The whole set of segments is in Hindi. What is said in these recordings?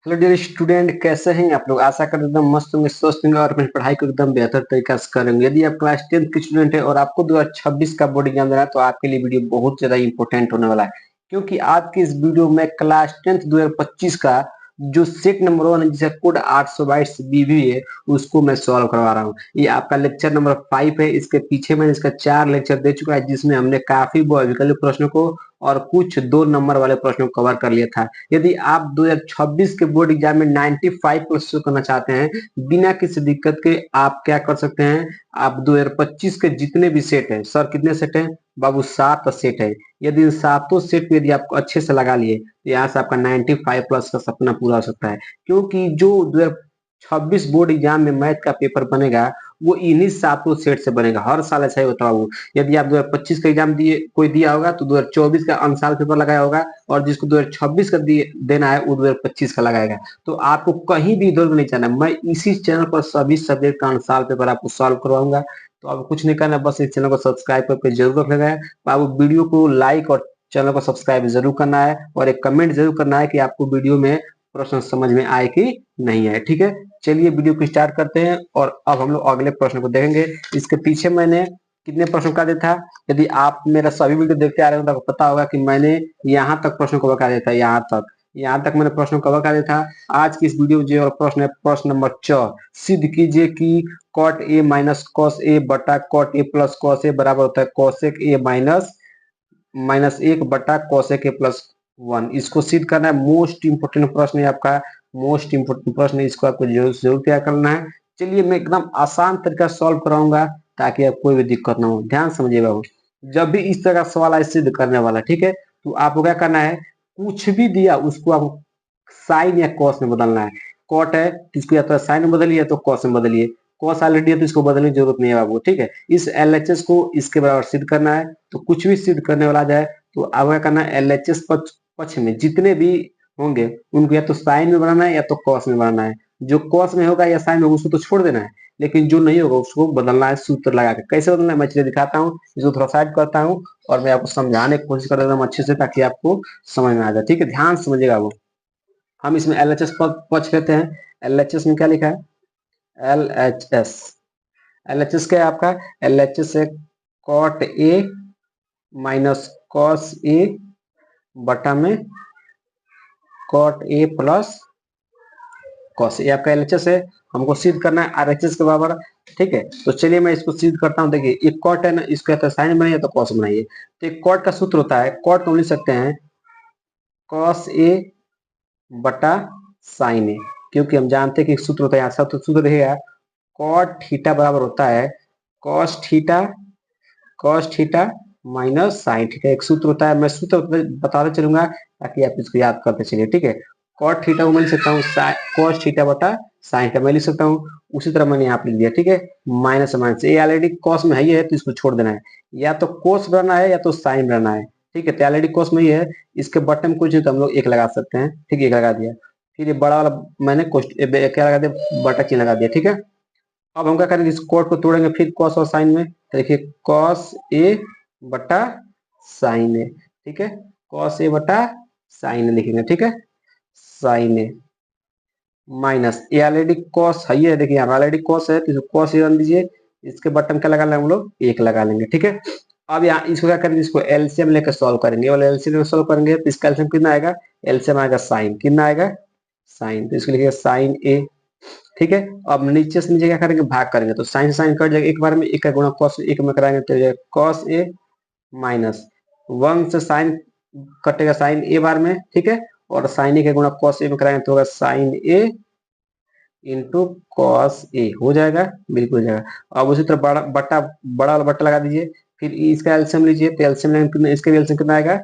हेलो डियर स्टूडेंट, कैसे हैं आप लोग। आशा करते एकदम मस्त होंगे, स्वस्थ होंगे और अपनी पढ़ाई को एकदम बेहतर तरीके से करेंगे। यदि आप क्लास 10th के स्टूडेंट हैं और आपको 2026 का बोर्ड एग्जाम देना है तो आपके लिए वीडियो बहुत ज्यादा इंपॉर्टेंट होने वाला है, क्योंकि आज की इस वीडियो में क्लास 10th 2025 का जो सेट नंबर 1 है, जिसे कोड 822 बीबी है, उसको मैं सॉल्व करवा रहा हूँ। ये आपका लेक्चर नंबर 5 है। इसके पीछे मैंने इसका 4 लेक्चर दे चुका है, जिसमें हमने काफी विकल्प प्रश्नों को और कुछ 2 नंबर वाले प्रश्नों को कवर कर लिया था। यदि आप 2026 के बोर्ड एग्जाम में 95 प्लस करना चाहते हैं बिना किसी दिक्कत के, आप क्या कर सकते हैं। आप 2025 के जितने भी सेट हैं, सर कितने सेट हैं बाबू, 7 सेट है। यदि इन सातों सेट को यदि आप अच्छे से लगा लिए तो यहाँ से आपका 95 प्लस का सपना पूरा हो सकता है, क्योंकि जो 2026 बोर्ड एग्जाम में मैथ का पेपर बनेगा वो इन्हीं सातों सेट से बनेगा। हर साल ऐसा ही होता है बाबू। यदि आप 2025 का एग्जाम दिए, कोई दिया होगा तो 2024 का अनसाल पेपर लगाया होगा, और जिसको 2026 का देना है वो 2025 का लगाएगा। तो आपको कहीं भी इधर नहीं जाना, मैं इसी चैनल पर सभी सब्जेक्ट का अनसाल पेपर आपको सॉल्व करवाऊंगा। तो आपको कुछ नहीं करना, बस इस चैनल को सब्सक्राइब करके जरूर रखना है। आपको वीडियो को लाइक और चैनल को सब्सक्राइब जरूर करना है, और एक कमेंट जरूर करना है कि आपको वीडियो में प्रश्न समझ में आए कि नहीं आए। ठीक है, चलिए वीडियो को स्टार्ट करते हैं और अब हम लोग अगले प्रश्न को देखेंगे। इसके पीछे मैंने कितने प्रश्नों का दिया था। यदि आप मेरा सभी वीडियो देखते आ रहे हो तो आपको पता होगा कि मैंने यहाँ तक प्रश्न कवर कर दिया था। यहाँ तक मैंने प्रश्न कवर कर दिया था। आज की इस वीडियो में जो प्रश्न है, प्रश्न नंबर 4, सिद्ध कीजिए कि cot A minus cos A बटा cot A plus cos A बराबर होता है कॉसेक ए माइनस माइनस 1 बटा कॉसेक ए प्लस 1। इसको सिद्ध करना है। मोस्ट इंपोर्टेंट प्रश्न है आपका, मोस्ट इंपोर्टेंट प्रश्न है। इसको आपको जरूर तैयार करना है। चलिए मैं एकदम आसान तरीका सॉल्व कराऊंगा ताकि आप कोई भी दिक्कत ना हो। ध्यान समझिए बाबू, जब भी इस तरह का सवाल आए सिद्ध करने वाला, ठीक है, तो आपको क्या करना है, कुछ भी दिया उसको आपको साइन या कॉस में बदलना है। कॉट है तो इसको या तो साइन में बदलिए या तो कॉस में बदलिए। कॉस ऑलरेडी है तो इसको बदलने की जरूरत नहीं है बाबू। ठीक है, इस एलएचएस को इसके बराबर सिद्ध करना है। तो कुछ भी सिद्ध करने वाला जाए तो आपको क्या करना है, एलएचएस पक्ष में जितने भी होंगे उनको या तो साइन में बनाना है या तो कॉस में बनाना है। जो कॉस में होगा या साइन में होगा उसको तो छोड़ देना है, लेकिन जो नहीं होगा उसको बदलना है सूत्र लगा के। कैसे बदलना है मैं चलिए दिखाता हूँ। इसको थोड़ा साइड करता हूँ और मैं आपको समझाने की कोशिश कर रहा हूँ अच्छे से, ताकि आपको समझ में आ जाए। ठीक है, ध्यान समझिएगा वो। हम इसमें एलएचएस पक्ष लेते हैं। एलएचएस में क्या लिखा है, एलएचएस। एलएचएस क्या है आपका, एलएचएस है cot A minus cos A बटा में cot A plus cos A. आपका एलएचएस है, हमको सिद्ध करना है आरएचएस के बराबर। ठीक है, तो चलिए मैं इसको सिद्ध करता हूँ। देखिए एक कॉट है ना, इसको या तो साइन बनाइए तो कॉस बनाइए। तो एक कॉट का सूत्र होता है, कॉट को हम लिख सकते हैं कॉस ए बटा साइन ए, क्योंकि हम जानते हैं कि एक सूत्र होता है, यहाँ सब सूत्र रहेगा। कॉट थीटा बराबर होता है cos theta, cos theta minus sine theta. एक सूत्र होता है, मैं सूत्र बताते चलूंगा ताकि आप इसको याद करते चलिए। ठीक है, कॉट थीटा को मैं लिख सकता हूँ कॉस थीटा बटा साइन थीटा मैं लिख सकता हूँ। उसी तरह मैंने यहाँ पे लिख दिया। ठीक है, माइनस माइनस ये ऑलरेडी कॉस में है तो इसको छोड़ देना है। या तो कोस बनाना है या तो साइन बनाना है। ठीक है, तो ऑलरेडी कॉस में ही है, इसके बटन में कुछ नहीं तो हम लोग एक लगा सकते हैं। ठीक है, एक लगा दिया। फिर ये बड़ा वाला मैंने क्या लगा दिया, बटा चिन्ह लगा दिया। ठीक है, अब हम क्या करेंगे, इस कोड को तोड़ेंगे फिर कॉस और साइन में। तो देखिए कॉस ए बटा साइन ए। ठीक है, कॉस ए बटा साइन ए लिखेंगे। ठीक है, साइन ए माइनस ए ऑलरेडी कॉस है, देखिए यहाँ ऑलरेडी कॉस है तो कॉस ए रन दीजिए। इसके बटन क्या लगा लेंगे हम लोग, एक लगा लेंगे। ठीक है, अब यहाँ इसको क्या करेंगे, इसको एलसीएम लेकर सॉल्व करेंगे, और एलसीएम लेकर सॉल्व करेंगे तो इसका एलसीएम कितना आएगा, एलसीएम आएगा साइन, कितना आएगा साइन, तो इसको लिखिएगा साइन ए। ठीक है, अब नीचे से नीचे क्या करेंगे, भाग करेंगे तो साइन साइन कट जाएगा एक बार में, एक का गुणा कॉस एक में कराएंगे तो कॉस ए माइनस 1 से साइन कटेगा साइन ए बार में। ठीक है, और साइन ए का गुणा कॉस ए में कराएंगे तो होगा sign A into cos A, हो जाएगा, बिल्कुल हो जाएगा। अब उसी तरह बड़ा वाला बट्टा लगा दीजिए। फिर इसका एलसीएम लीजिए तो एलसीएम लेंगे, इसका भी एलसीएम कितना आएगा,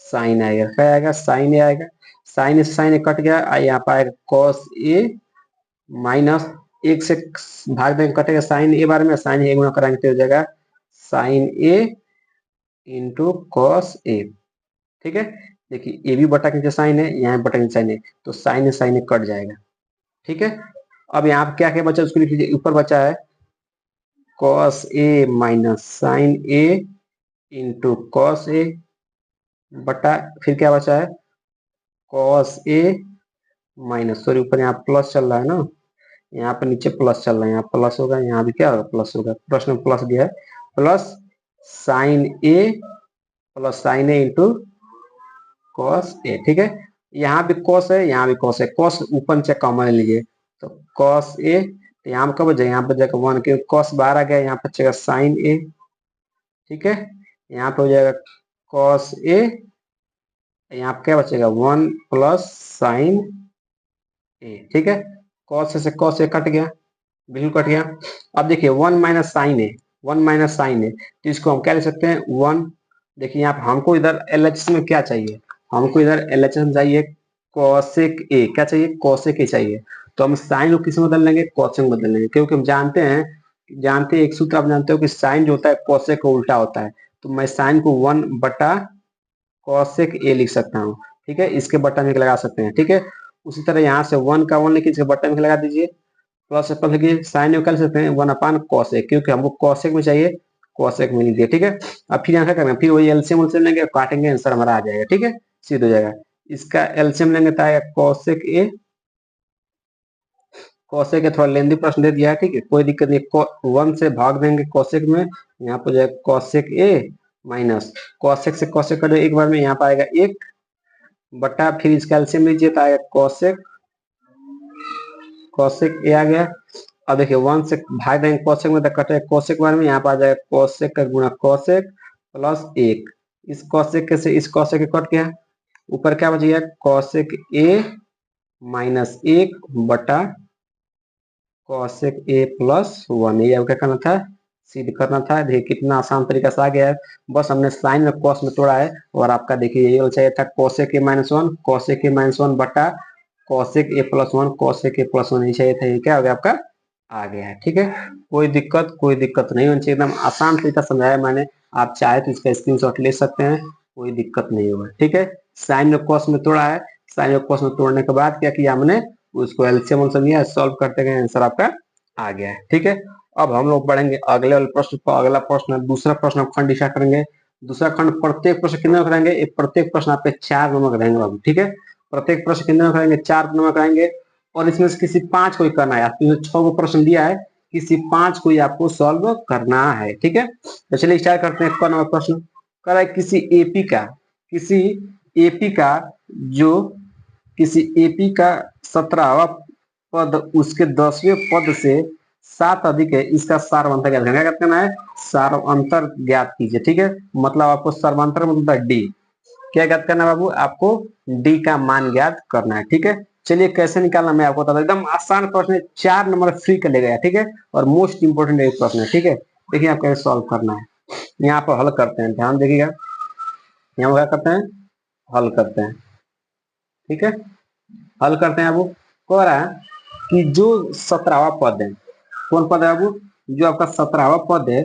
साइन आएगा। क्या आएगा, साइन ए आएगा। साइन से साइन कट गया, यहाँ पर आएगा कॉस ए माइनस एक से भाग देंगे कटेगा साइन ए बार में, साइन ए गुणा कराएंगे तो हो जाएगा sign A into cos A. ठीक है, देखिए ए भी बटा के नीचे साइन है, यहाँ बटा के नीचे साइन है, तो साइन ए कट जाएगा। ठीक है, अब यहाँ पे क्या क्या बचा उसको लिख लीजिए। ऊपर बचा है cos A minus sign A into cos A बटा फिर क्या बचा है कॉस ए माइनस, सॉरी ऊपर यहाँ प्लस चल रहा है ना, यहाँ पे नीचे प्लस चल रहा है, यहाँ प्लस होगा, यहाँ भी क्या होगा प्लस होगा, प्रश्न में प्लस दिया है, plus sign A, plus sign A into cos A, ठीक है। यहाँ भी कॉस है, यहाँ भी कॉस है, कॉस ऊपर नीचे कॉमन लीजिए, तो कॉस ए, तो यहाँ पर कब हो जाएगा, यहाँ पर जाएगा 1, क्योंकि कॉस बाहर आ गया, यहाँ पर बचेगा साइन ए, ठीक है। यहाँ पे हो जाएगा कॉस ए, यहाँ पे क्या बचेगा 1 प्लस साइन ए, ठीक है। कॉस से कॉस ए कट गया, बिल्कुल कट गया। अब देखिए 1 माइनस साइन ए, 1 माइनस साइन ए, तो इसको हम क्या लिख सकते हैं 1। देखिए यहाँ पे हमको इधर एलएचएस में क्या चाहिए, हमको इधर एलएचएस में चाहिए कोसेक ए, क्या चाहिए कोसेक ए चाहिए, तो हम साइन को किस में बदल लेंगे, कोसेक में बदल लेंगे, क्योंकि हम जानते हैं एक सूत्र आप जानते हो कि साइन जो होता है कोसेक का उल्टा होता है, तो मैं साइन को 1 बटा कोसेक ए लिख सकता हूँ, ठीक है। इसके बटन में लगा सकते हैं, ठीक है। उसी तरह यहाँ से 1 का 1 लिखिए, इसके बटन में लगा दीजिए, प्लस से प्लस लिखिए, साइन में कर सकते हैं 1 अपान कॉसेक, क्योंकि हमको कॉसेक में चाहिए, कॉसेक में लिख दिया, ठीक है। अब फिर यहाँ क्या करना है, फिर वही एलसीएम उलसीएम लेंगे, काटेंगे, आंसर हमारा आ जाएगा, ठीक है, सीधा हो जाएगा। इसका एलसीएम लेंगे तो आएगा कॉसेक ए, कॉसेक थोड़ा लेंदी प्रश्न दे दिया है, ठीक है, कोई दिक्कत नहीं, 1 से भाग देंगे कॉसेक में, यहाँ पर जाएगा कॉसेक ए माइनस कॉसेक से कॉसेक कर एक बार में, यहाँ पर आएगा 1 बटा, फिर इसका एलसीएम लीजिए तो आएगा कॉसेक, कॉसेक ए आ गया। अब देखिए 1 से भाग देंगे कॉसेक में तो कटे कॉसेक बार में, यहाँ पर आ जाएगा कॉसेक का गुणा कॉसेक प्लस 1, इस कॉसेक के से इस कॉसेक के कट गया, ऊपर क्या बच गया कॉसेक ए माइनस 1 बटा कॉसेक ए प्लस 1, ये क्या करना था, सिद्ध करना था। देखिए कितना आसान तरीका से आ गया है, बस हमने साइन में कॉस में तोड़ा है, और आपका देखिए ये चाहिए था कॉसेक ए माइनस 1, कॉसेक ए माइनस 1 बटा कॉसेक ए प्लस 1, कॉसेक ए प्लस 1 नहीं चाहिए था, ये क्या हो गया आपका आ गया है, ठीक है। कोई दिक्कत नहीं होनी चाहिए, एकदम आसान तरीका समझाया मैंने, आप चाहे तो इसका स्क्रीनशॉट ले सकते हैं, कोई दिक्कत नहीं होगा, ठीक है। साइन में कॉस में तोड़ा है, साइन में कॉस में तोड़ने के बाद क्या किया हमने, उसको एलसीएम लिया, सॉल्व करते गए, आंसर आपका आ गया है, ठीक है। अब हम लोग पढ़ेंगे अगले वाले प्रश्न को, अगला प्रश्न दूसरा प्रश्न खंड स्टार्ट करेंगे। दूसरा खंड प्रत्येक प्रश्न कितने में कराएंगे, प्रत्येक प्रश्न आपके 4 नंबर रहेंगे बाबू, ठीक है। प्रत्येक प्रश्न कितने में कराएंगे, 4 नंबर कराएंगे, और इसमें से किसी 5 को ही करना है, आपको 6 को प्रश्न दिया है, किसी 5 को ही आपको सॉल्व करना है, ठीक है। तो चलिए स्टार्ट करते हैं। नंबर प्रश्न कर है किसी एपी का जो किसी एपी का 17वां पद उसके 10वें पद से 7 अधिक है, इसका सारवंतर ज्ञात करना है, क्या करना है, सारवंतर ज्ञात कीजिए, ठीक है। मतलब आपको सारवंतर मतलब डी, क्या ज्ञात करना है बाबू, आपको डी का मान ज्ञात करना है, ठीक है। चलिए कैसे निकालना मैं आपको बता दूं, एकदम आसान प्रश्न है, 4 नंबर फ्री का ले गया, ठीक है, और मोस्ट इंपोर्टेंट एक प्रश्न है, ठीक है। देखिए आप कैसे सॉल्व करना है, यहाँ पर हल करते हैं, ध्यान देखिएगा, यहाँ क्या करते हैं, हल करते हैं, ठीक है। हल करते हैं बाबू, कह रहा है कि जो 17वां पद है, कौन पद है बाबू, जो आपका 17वां पद है,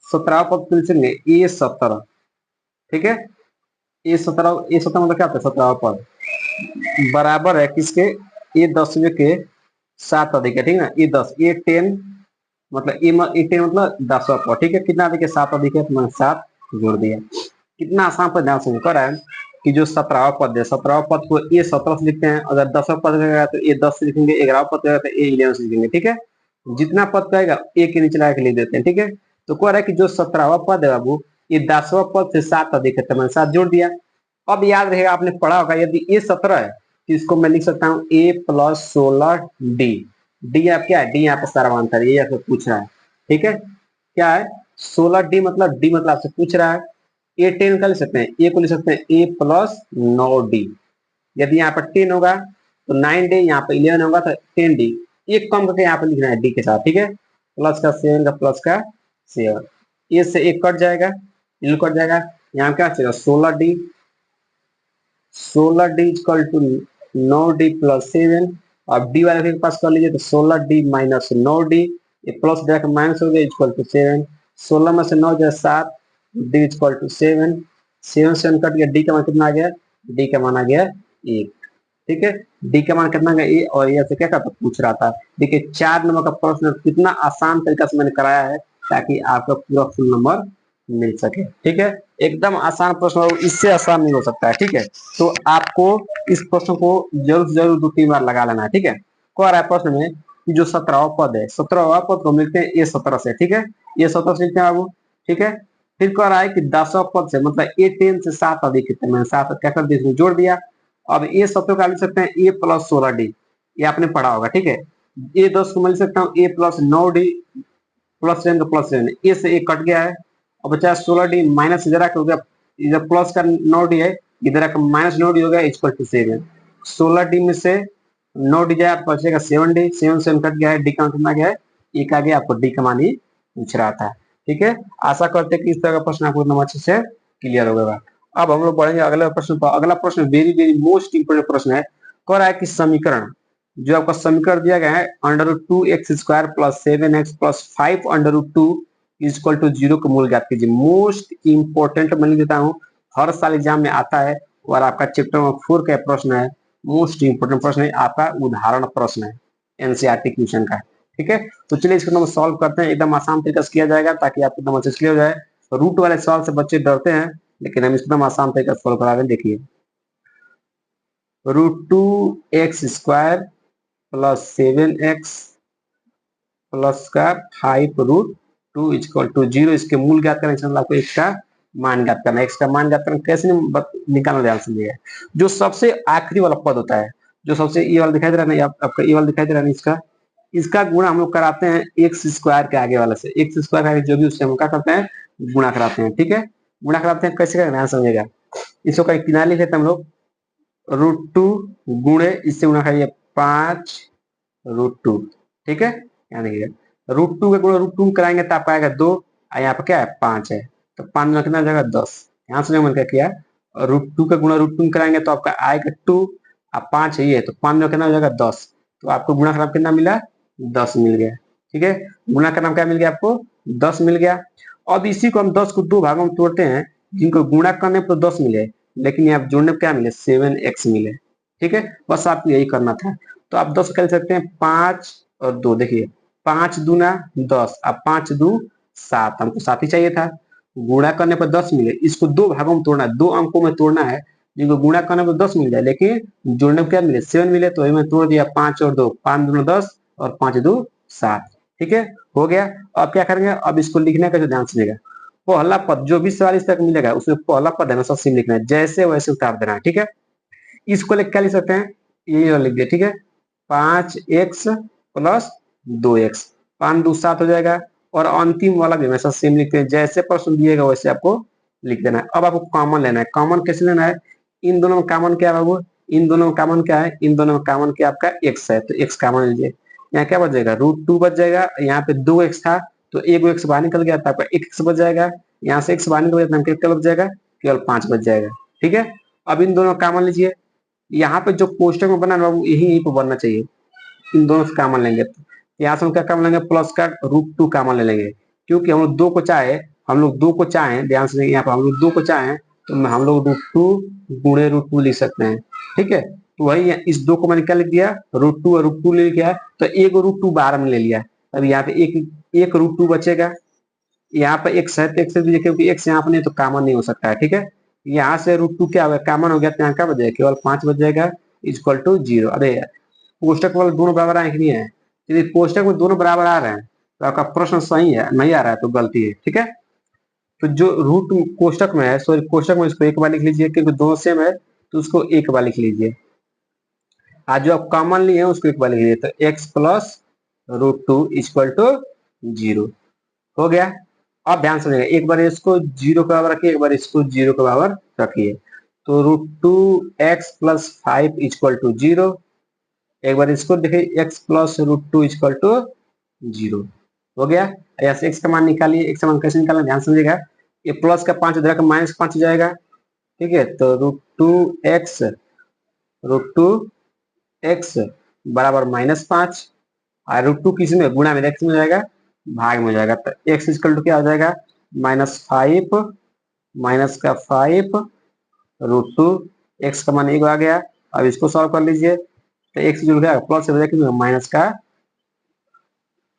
17वां पद लिखेंगे A17, ठीक है। A17 मतलब क्या होता है, 17वां पद बराबर है किसके, A10वें के 7 अधिक है, ठीक है ना, A10 A10 मतलब A10 मतलब 10वां पद, ठीक है, कितना अधिक है 7 अधिक है, तो मैंने 7 जोड़ दिया। कितना आसान पर ध्यान से कर रहा है कि जो 17वां पद है, 17वां पद को A17 से लिखते हैं, अगर 10वां पद रहेगा तो A10 से लिखेंगे, 11वां पद रहेगा तो A11 से लिखेंगे, ठीक है। जितना पद कहेगा ए के नीचे लगा के लिख देते हैं, ठीक है। तो कह रहा है कि जो 17वां पद है बाबू, ये 10वां पद से 7 अधिक है, तो मैंने 7 जोड़ दिया। अब याद रहेगा, आपने पढ़ा होगा, यदि A17 है तो इसको मैं लिख सकता हूँ A प्लस 16 डी, डी आप क्या है, डी यहाँ पे सर्वांतर, ये आपसे पूछ रहा है, ठीक है। क्या है 16 डी, मतलब डी मतलब आपसे पूछ रहा है। A10 का लिख सकते हैं, ए को लिख सकते हैं A प्लस 9D, यदि यहाँ पर 10 होगा तो 9D, यहाँ पर 11 होगा तो 10D, एक कम करके यहाँ पर लिखना है डी के साथ, ठीक है। प्लस का 7 का प्लस का 7, ए से एक कट जाएगा, कट जाएगा, यहाँ क्या चलेगा 16D, 16D equal to 9D plus 7, अब डी वाले के पास कर लीजिए तो 16D माइनस 9D, ये प्लस जाकर माइनस हो गया इक्वल टू 7, 16 में से 9 जाए 7, डी इक्वल टू 7, 7 से कट गया, डी का मान कितना आ गया, डी का मान आ गया 1, ठीक है। डी का मान कितना गया ए, और ये से क्या करता पूछ रहा था। देखिए 4 नंबर का प्रश्न कितना आसान तरीका से मैंने कराया है, ताकि आपका पूरा फुल नंबर मिल सके। ठीक है, एकदम आसान प्रश्न और इससे आसान नहीं हो सकता है। ठीक है, तो आपको इस प्रश्न को जरूर से जरूर 2-3 बार लगा लेना है। ठीक है, कह रहा है प्रश्न में कि जो 17वां पद है, 17वां पद को मिलते हैं ए 17 से। ठीक है, ये 17 से लिखते हैं बाबू। ठीक है, फिर कह रहा है कि 10वां पद से, मतलब ए 10 से 7 अधिक कितने, मैंने 7 क्या कर दिया, इसमें जोड़ दिया। अब ए 17 का लिख सकते हैं ए प्लस 16 डी, ये आपने पढ़ा होगा। ठीक है, ए 10 को मैं लिख सकता हूँ ए प्लस 9 डी प्लस 10 का प्लस 10, ए से ए कट गया है और बचा 16 डी माइनस इधर हो गया, इधर प्लस का 9 डी है, इधर का माइनस 9 डी हो गया इक्वल टू 7। 16 डी में से 9 डी जाए बचेगा 7 डी, 7 कट गया है, डी का कितना गया है, एक आ गया, आपको डी का मान ही पूछ रहा था। ठीक है, आशा करते हैं कि इस तरह का प्रश्न आपको एकदम अच्छे से क्लियर हो गया। अब हम लोग बढ़ेंगे अगले प्रश्न पर। अगला प्रश्न वेरी वेरी मोस्ट इंपोर्टेंट प्रश्न है। कह रहा है कि समीकरण, जो आपका समीकरण दिया गया है √2x² plus 7x plus 5√2 equal to 0 का मूल ज्ञात कीजिए। मोस्ट इंपोर्टेंट मैं लिख देता हूँ, हर साल एग्जाम में आता है और आपका चैप्टर नंबर 4 का प्रश्न है। मोस्ट इंपोर्टेंट प्रश्न है, आपका उदाहरण प्रश्न है एनसीईआरटी क्वेश्चन का। ठीक है, तो चलिए इसको हम सॉल्व करते हैं। एकदम आसान तरीके से किया जाएगा ताकि आपको एकदम अच्छे से क्लियर हो जाए। तो रूट वाले सवाल से बच्चे डरते हैं, लेकिन हम एकदम आसान तरीके से सॉल्व करा रहे हैं। देखिए, √2x² प्लस 7x प्लस का 5√2 इक्वल टू 0, इसके मूल ज्ञात करना, आपको x का मान ज्ञात करना। x का मान ज्ञात करना कैसे निकालना, ध्यान समझिएगा। जो सबसे आखिरी वाला पद होता है, जो सबसे ये वाला दिखाई दे रहा है ना, आपका ये वाला दिखाई दे रहा है, इसका इसका गुणा हम लोग कराते हैं x² के आगे वाले से। x² के आगे जो भी, उससे हम क्या करते हैं, गुणा कराते हैं। ठीक है, गुणा कराते हैं, कैसे करना है समझिएगा। इसको कहीं किनारे लिख लेते हैं हम लोग, √2 गुणे इससे गुणा करिए 5√2। ठीक है, यानी √2 के गुणा √2 कराएंगे तो आपका आएगा 2, और यहाँ पे क्या है 5 है, तो 5 में कितना जाएगा 10। यहाँ से मैंने क्या किया, √2 का गुणा √2 कराएंगे तो आपका आएगा 2, और 5 है ये, तो 5 में कितना हो जाएगा 10, तो आपको गुणा खराब कितना मिला, 10 मिल गया। ठीक है, गुणा का नाम क्या मिल गया आपको, 10 मिल गया। अब इसी को हम 10 को 2 भागों में तोड़ते हैं, जिनको गुणा करने पर 10 मिले, लेकिन यहाँ जोड़ने पर क्या मिले, 7x मिले। ठीक है, बस आपको यही करना था। तो आप 10 कर सकते हैं, 5 और 2, देखिए 5 दूना 10, अब 5 2 7, हमको 7 ही चाहिए था। गुणा करने पर 10 मिले, इसको 2 भागों में तोड़ना है, 2 अंकों में तोड़ना है, जिनको गुणा करने पर 10 मिल जाए, लेकिन जोड़ने पर क्या मिले, 7 मिले, तो मैं तोड़ दिया 5 और 2, 5 दूना 10 और 5 2 7। ठीक है, हो गया। अब क्या करेंगे, अब इसको लिखने का जो ध्यान सुनिएगा, पहला पद जो भी सवाल इस तक मिलेगा उसमें पहला पद है ना सबसे लिखना है, जैसे वैसे उतार देना है। ठीक है, इसको लिख क्या लिख सकते हैं, ये लिख दिया। ठीक है, 5x प्लस 2x, 5 2 7 हो जाएगा, और अंतिम वाला भी हमेशा सेम लिखते हैं, जैसे प्रश्न दिएगा वैसे आपको लिख देना है। अब आपको कॉमन लेना है। कॉमन कैसे लेना है, इन दोनों में कॉमन क्या है बाबू, इन दोनों में कॉमन क्या है, इन दोनों में कॉमन क्या आपका x है, तो x कॉमन लीजिए। यहाँ क्या बच जाएगा, √2 बच जाएगा, यहाँ पे 2x था तो एक x बाहर निकल गया था, आपका 1x बच जाएगा, यहाँ से x बाहर निकल गया, कितना बच जाएगा, केवल 5 बच जाएगा। ठीक है, अब इन दोनों कॉमन लीजिए। यहाँ पे जो कोष्टक में बना बाबू यही पे बनना चाहिए, इन दोनों से कॉमन लेंगे, तो यहाँ से हम क्या कॉमन लेंगे, प्लस का √2 कॉमन ले लेंगे, क्योंकि हम लोग 2 को चाहे, ध्यान से यहाँ पर हम लोग 2 को चाहे तो हम लोग √2 गुणे √2 लिख सकते हैं। ठीक है, तो वही इस 2 को मैंने क्या लिख दिया, √2 और √2 ले लिया, तो एक √2 बाहर में ले लिया, अब यहाँ पे एक √2 बचेगा। यहाँ पे x है तो x से दीजिए, क्योंकि x यहाँ पर नहीं तो कॉमन नहीं हो सकता है। ठीक है, यहाँ से √2 क्या होगा, कॉमन हो गया, तो यहाँ क्या बच जाएगा, केवल 5 बच जाएगा इक्वल टू 0। अरे कोष्टक वाले दोनों बराबर आए कि नहीं है, यदि कोष्टक में दोनों बराबर आ रहे हैं तो आपका प्रश्न सही है, नहीं आ रहा है तो गलती है। ठीक है, तो जो रूट कोष्टक में है, सॉरी कोष्टक में इसको एक बार लिख लीजिए, क्योंकि दोनों सेम है तो उसको एक बार लिख लीजिए, आज जो आप कॉमन लिए हैं उसको एक बार लिख लीजिए, तो x प्लस √2 इक्वल टू 0 हो गया। अब ध्यान समझिएगा, एक बार इसको 0 के बराबर रखिए, एक बार इसको 0 के बराबर रखिए, तो √2x प्लस 5 इक्वल टू 0, एक बार इसको देखिए x प्लस √2 इक्वल टू 0 हो गया। ऐसे x का मान निकालिए, x का मान कैसे निकालना ध्यान समझिएगा, ये प्लस का 5 इधर का -5 हो जाएगा। ठीक है, तो √2x बराबर -5, और √2 किस में, गुणा में, x में हो जाएगा, भाग में हो जाएगा, तो x इक्वल टू क्या हो जाएगा, -5 माइनस का 5 √2, x का मान 1 आ गया। अब इसको सॉल्व कर लीजिए, तो x जुड़ गया, प्लस हो जाएगा माइनस का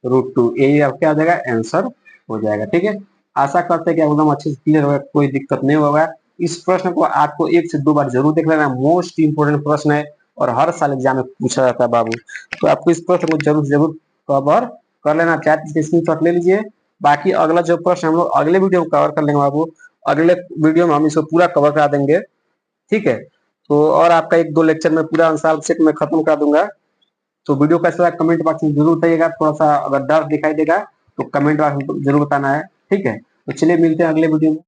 √2, यही आपका क्या आ जाएगा, आंसर हो जाएगा। ठीक है, आशा करते हैं कि एकदम अच्छे से क्लियर होगा, कोई दिक्कत नहीं होगा। इस प्रश्न को आपको 1 से 2 बार जरूर देख लेना, मोस्ट इंपोर्टेंट प्रश्न है और हर साल एग्जाम में पूछा जाता है बाबू। तो आपको इस प्रश्न को जरूर से जरूर कवर कर लेना, चाहे इसके स्क्रीनशॉट ले लीजिए। बाकी अगला जो प्रश्न हम लोग अगले वीडियो में कवर कर लेंगे बाबू, अगले वीडियो में हम इसको पूरा कवर करा देंगे, ठीक है। तो और आपका 1-2 लेक्चर में पूरा आंसर सेट में खत्म कर दूंगा। तो वीडियो कैसा लगा कमेंट बॉक्स में जरूर बताइएगा, थोड़ा सा अगर डर दिखाई देगा तो कमेंट बॉक्स में जरूर बताना है, ठीक है। तो चलिए मिलते हैं अगले वीडियो में।